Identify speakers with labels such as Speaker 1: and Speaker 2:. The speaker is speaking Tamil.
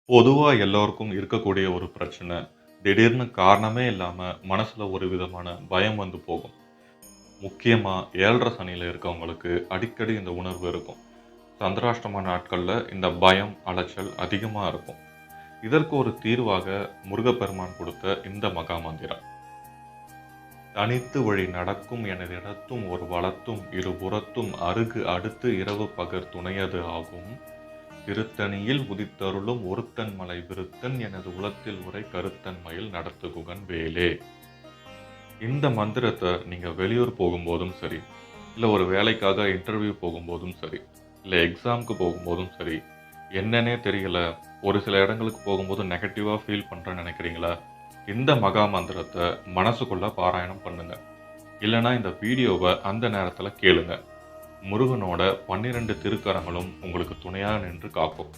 Speaker 1: பொதுவா எல்லோருக்கும் இருக்கக்கூடிய ஒரு பிரச்சனை. திடீர்னு காரணமே இல்லாம மனசுல ஒரு விதமான பயம் வந்து போகும். முக்கியமா 7:30 சனியில இருக்கவங்களுக்கு அடிக்கடி இந்த உணர்வு இருக்கும். சந்திராஷ்டம நாட்கள்ல இந்த பயம், அலைச்சல் அதிகமா இருக்கும். இதற்கு ஒரு தீர்வாக முருகப்பெருமான் கொடுத்த இந்த மகா மந்திரம். தனித்து வழி நடக்கும் எனதிடத்தும் ஒரு வலத்தும் இருபுறத்தும் அருகு அடுத்து இரவு பகர் துணையது ஆகும். திருத்தணியில் உதித்தருளும் ஒருத்தன் மலை விருத்தன் எனது உளத்தில் உரை கருத்தன் மயில் நடத்துகுகன் வேலே. இந்த மந்திரத்தை நீங்க வெளியூர் போகும்போதும் சரி, இல்ல ஒரு வேலைக்காக இன்டர்வியூ போகும்போதும் சரி, இல்ல எக்ஸாம்க்கு போகும்போதும் சரி, என்னன்னே தெரியல, ஒரு சில இடங்களுக்கு போகும்போது நெகட்டிவா ஃபீல் பண்றேன்னு நினைக்கிறீங்களா? இந்த மகா மந்திரத்தை மனசுக்குள்ள பாராயணம் பண்ணுங்க. இல்லனா இந்த வீடியோவ அந்த நேரத்துல கேளுங்க. முருகனோட 12 திருக்கரங்களும் உங்களுக்கு துணையா நின்று காக்கும்.